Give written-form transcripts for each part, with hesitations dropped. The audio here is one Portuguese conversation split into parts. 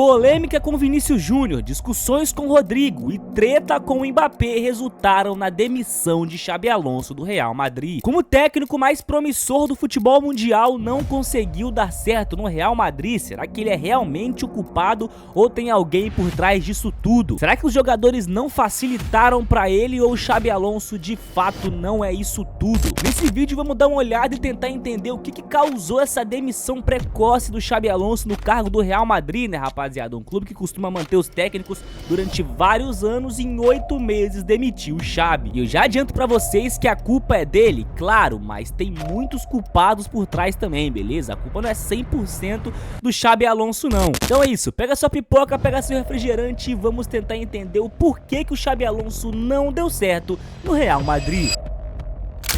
Polêmica com Vinícius Júnior, discussões com Rodrigo e treta com o Mbappé resultaram na demissão de Xabi Alonso do Real Madrid. Como o técnico mais promissor do futebol mundial não conseguiu dar certo no Real Madrid, será que ele é realmente o culpado ou tem alguém por trás disso tudo? Será que os jogadores não facilitaram pra ele ou o Xabi Alonso de fato não é isso tudo? Nesse vídeo vamos dar uma olhada e tentar entender o que causou essa demissão precoce do Xabi Alonso no cargo do Real Madrid, né, rapaziada? Um clube que costuma manter os técnicos durante vários anos e em 8 meses demitiu o Xabi. E eu já adianto pra vocês que a culpa é dele, claro, mas tem muitos culpados por trás também, beleza? A culpa não é 100% do Xabi Alonso não. Então é isso, pega sua pipoca, pega seu refrigerante e vamos tentar entender o porquê que o Xabi Alonso não deu certo no Real Madrid.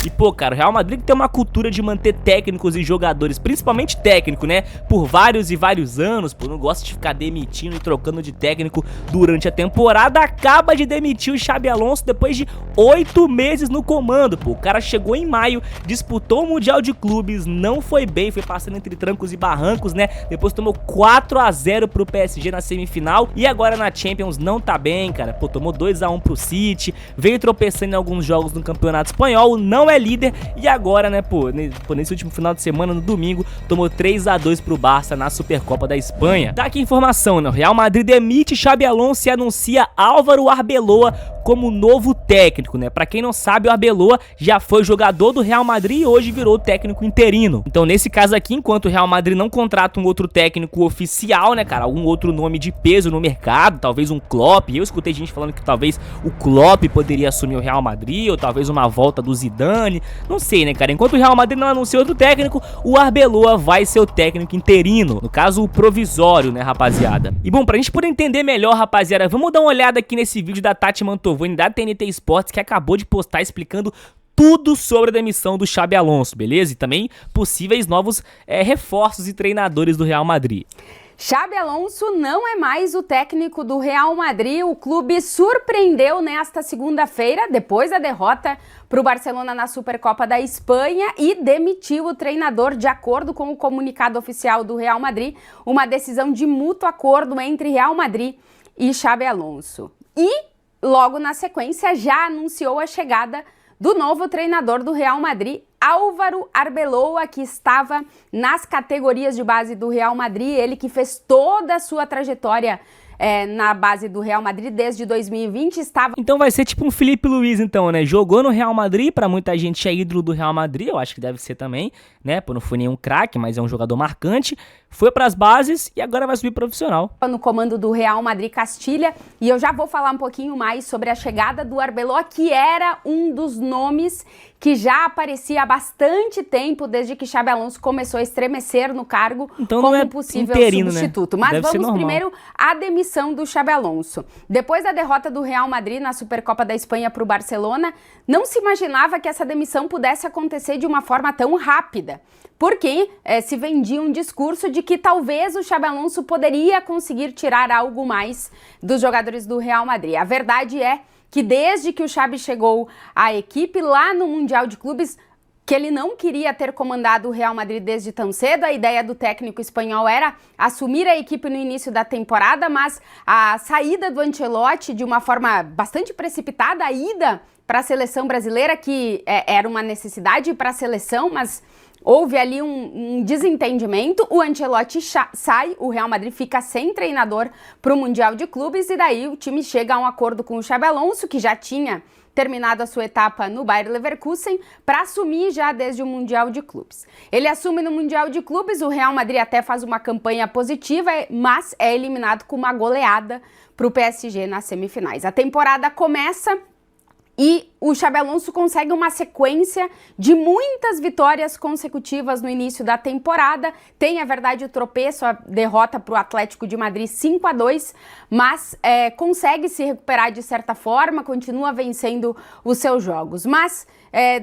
E pô, cara, o Real Madrid tem uma cultura de manter técnicos e jogadores, principalmente técnico, né, por vários e vários anos, pô, não gosta de ficar demitindo e trocando de técnico durante a temporada, acaba de demitir o Xabi Alonso depois de 8 meses no comando, pô, o cara chegou em maio, disputou o Mundial de Clubes, não foi bem, foi passando entre trancos e barrancos, né, depois tomou 4-0 pro PSG na semifinal e agora na Champions não tá bem, cara, pô, tomou 2-1 pro City, veio tropeçando em alguns jogos no Campeonato Espanhol, não é líder e agora, né, pô, nesse último final de semana, no domingo, tomou 3-2 pro Barça na Supercopa da Espanha. Dá aqui informação, né, o Real Madrid demite Xabi Alonso e anuncia Álvaro Arbeloa como novo técnico, né, pra quem não sabe, o Arbeloa já foi jogador do Real Madrid e hoje virou técnico interino. Então, nesse caso aqui, enquanto o Real Madrid não contrata um outro técnico oficial, né, cara, algum outro nome de peso no mercado, talvez um Klopp, eu escutei gente falando que talvez o Klopp poderia assumir o Real Madrid, ou talvez uma volta do Zidane, não sei, né, cara, enquanto o Real Madrid não anuncia outro técnico, o Arbeloa vai ser o técnico interino, no caso o provisório, né, rapaziada. E bom, pra gente poder entender melhor, rapaziada, vamos dar uma olhada aqui nesse vídeo da Tati Mantovani da TNT Sports, que acabou de postar explicando tudo sobre a demissão do Xabi Alonso, beleza? E também possíveis novos reforços e treinadores do Real Madrid. Xabi Alonso não é mais o técnico do Real Madrid. O clube surpreendeu nesta segunda-feira, depois da derrota para o Barcelona na Supercopa da Espanha, e demitiu o treinador de acordo com o comunicado oficial do Real Madrid, uma decisão de mútuo acordo entre Real Madrid e Xabi Alonso. E logo na sequência já anunciou a chegada do novo treinador do Real Madrid, Álvaro Arbeloa, que estava nas categorias de base do Real Madrid, ele que fez toda a sua trajetória na base do Real Madrid desde 2020, estava... Então vai ser tipo um Felipe Luiz, então, né? Jogou no Real Madrid, pra muita gente é ídolo do Real Madrid, eu acho que deve ser também, né? Pô, não foi nenhum craque, mas é um jogador marcante, foi pras bases e agora vai subir profissional. No comando do Real Madrid Castilha, e eu já vou falar um pouquinho mais sobre a chegada do Arbeloa, que era um dos nomes que já aparecia há bastante tempo, desde que Xabi Alonso começou a estremecer no cargo, então, como um possível interino, substituto. Né? Mas vamos primeiro à demissão do Xabi Alonso. Depois da derrota do Real Madrid na Supercopa da Espanha para o Barcelona, não se imaginava que essa demissão pudesse acontecer de uma forma tão rápida, porque se vendia um discurso de que talvez o Xabi Alonso poderia conseguir tirar algo mais dos jogadores do Real Madrid. A verdade é que desde que o Xabi chegou à equipe lá no Mundial de Clubes, que ele não queria ter comandado o Real Madrid desde tão cedo. A ideia do técnico espanhol era assumir a equipe no início da temporada, mas a saída do Ancelotti de uma forma bastante precipitada, a ida para a seleção brasileira, que era uma necessidade para a seleção, mas houve ali um desentendimento, o Ancelotti sai, o Real Madrid fica sem treinador para o Mundial de Clubes e daí o time chega a um acordo com o Xabi Alonso, que já tinha terminado a sua etapa no Bayer Leverkusen, para assumir já desde o Mundial de Clubes. Ele assume no Mundial de Clubes, o Real Madrid até faz uma campanha positiva, mas é eliminado com uma goleada para o PSG nas semifinais. A temporada começa e o Xabi Alonso consegue uma sequência de muitas vitórias consecutivas no início da temporada. Tem, a verdade, o tropeço, a derrota para o Atlético de Madrid 5-2, mas consegue se recuperar de certa forma, continua vencendo os seus jogos. Mas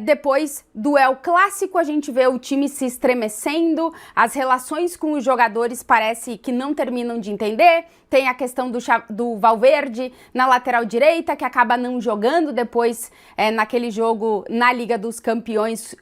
Depois do El Clássico, a gente vê o time se estremecendo, as relações com os jogadores parece que não terminam de entender. Tem a questão do Valverde na lateral direita, que acaba não jogando depois naquele jogo na Liga dos Campeões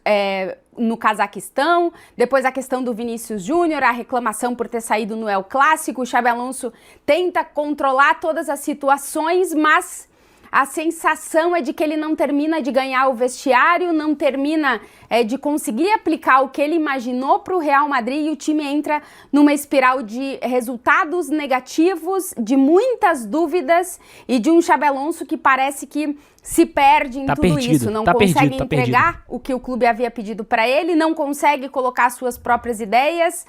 no Cazaquistão. Depois a questão do Vinícius Júnior, a reclamação por ter saído no El Clássico. O Xabi Alonso tenta controlar todas as situações, mas a sensação é de que ele não termina de ganhar o vestiário, não termina de conseguir aplicar o que ele imaginou para o Real Madrid, e o time entra numa espiral de resultados negativos, de muitas dúvidas e de um Xabi Alonso que parece que se perde em tudo isso, não consegue entregar o que o clube havia pedido para ele, não consegue colocar suas próprias ideias,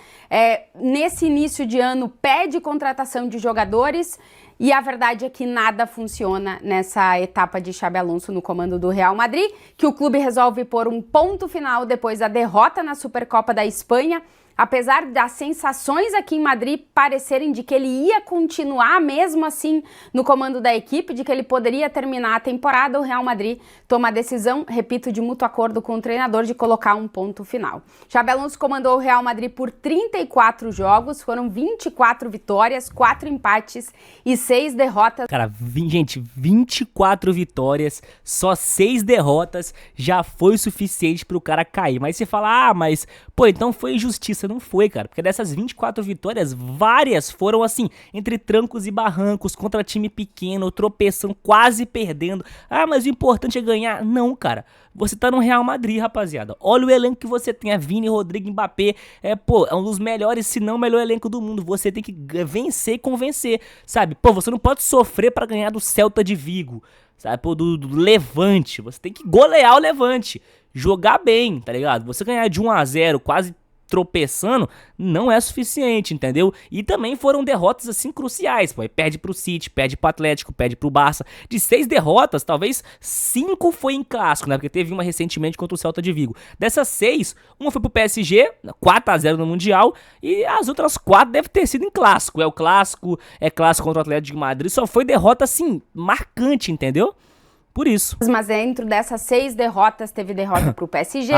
nesse início de ano pede contratação de jogadores. E a verdade é que nada funciona nessa etapa de Xabi Alonso no comando do Real Madrid, que o clube resolve pôr um ponto final depois da derrota na Supercopa da Espanha. Apesar das sensações aqui em Madrid parecerem de que ele ia continuar mesmo assim no comando da equipe, de que ele poderia terminar a temporada, o Real Madrid toma a decisão, repito, de mútuo acordo com o treinador, de colocar um ponto final. Xabi Alonso comandou o Real Madrid por 34 jogos, foram 24 vitórias, 4 empates e 6 derrotas. Cara, gente, 24 vitórias, só 6 derrotas já foi o suficiente pro cara cair. Mas você fala, mas, pô, então foi injustiça. Não foi, cara, porque dessas 24 vitórias, várias foram assim, entre trancos e barrancos, contra time pequeno, tropeçando, quase perdendo. Mas o importante é ganhar. Não, cara, você tá no Real Madrid, rapaziada. Olha o elenco que você tem, a Vini, Rodrigo, Mbappé, é um dos melhores, se não o melhor elenco do mundo. Você tem que vencer e convencer, sabe? Pô, você não pode sofrer pra ganhar do Celta de Vigo, sabe? Pô, do Levante, você tem que golear o Levante, jogar bem, tá ligado? Você ganhar de 1-0, quase tropeçando, não é suficiente, entendeu? E também foram derrotas assim cruciais, pô. Perde pro City, perde pro Atlético, perde pro Barça. De 6 derrotas, talvez 5 foi em clássico, né? Porque teve uma recentemente contra o Celta de Vigo. Dessas 6, uma foi pro PSG, 4-0 no Mundial, e as outras 4 devem ter sido em clássico. É clássico contra o Atlético de Madrid, só foi derrota assim, marcante, entendeu? Por isso. Mas dentro dessas 6 derrotas, teve derrota pro PSG,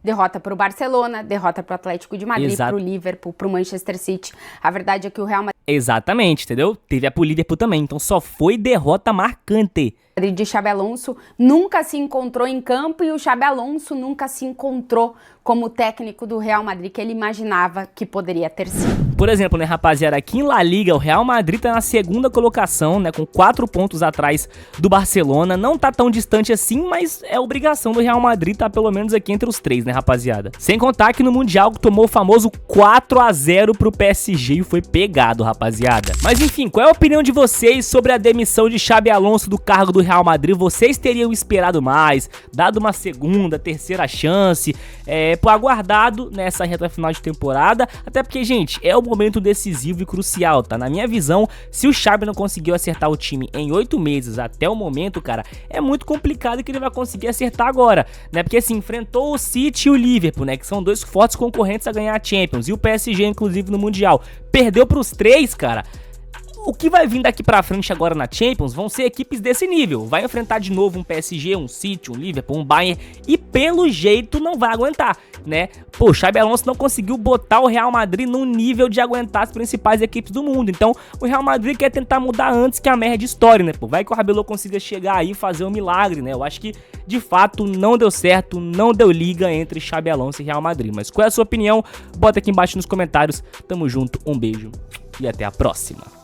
derrota pro Barcelona, derrota pro Atlético de Madrid, pro Liverpool, pro Manchester City. A verdade é que o Real Madrid... Exatamente, entendeu? Teve a pro Liverpool também, então só foi derrota marcante. De Xabi Alonso nunca se encontrou em campo, e o Xabi Alonso nunca se encontrou como técnico do Real Madrid que ele imaginava que poderia ter sido. Por exemplo, né, rapaziada, aqui em La Liga o Real Madrid tá na segunda colocação, né, com 4 pontos atrás do Barcelona. Não tá tão distante assim, mas é obrigação do Real Madrid tá pelo menos aqui entre os 3, né, rapaziada? Sem contar que no Mundial tomou o famoso 4-0 pro PSG e foi pegado, rapaziada. Mas enfim, qual é a opinião de vocês sobre a demissão de Xabi Alonso do cargo do Real Madrid? Vocês teriam esperado mais, dado uma segunda, terceira chance, aguardado nessa reta final de temporada? Até porque, gente, é o momento decisivo e crucial, tá? Na minha visão, se o Xabi não conseguiu acertar o time em 8 meses até o momento, cara, é muito complicado que ele vai conseguir acertar agora, né? Porque assim, enfrentou o City e o Liverpool, né? Que são 2 fortes concorrentes a ganhar a Champions, e o PSG, inclusive, no Mundial. Perdeu pros 3, cara. O que vai vir daqui pra frente agora na Champions vão ser equipes desse nível. Vai enfrentar de novo um PSG, um City, um Liverpool, um Bayern, e pelo jeito não vai aguentar, né? Pô, o Xabi Alonso não conseguiu botar o Real Madrid num nível de aguentar as principais equipes do mundo. Então o Real Madrid quer tentar mudar antes que a merda estoure, né? Pô, vai que o Rabelot consiga chegar aí e fazer um milagre, né? Eu acho que de fato não deu certo, não deu liga entre Xabi Alonso e Real Madrid. Mas qual é a sua opinião? Bota aqui embaixo nos comentários. Tamo junto, um beijo e até a próxima.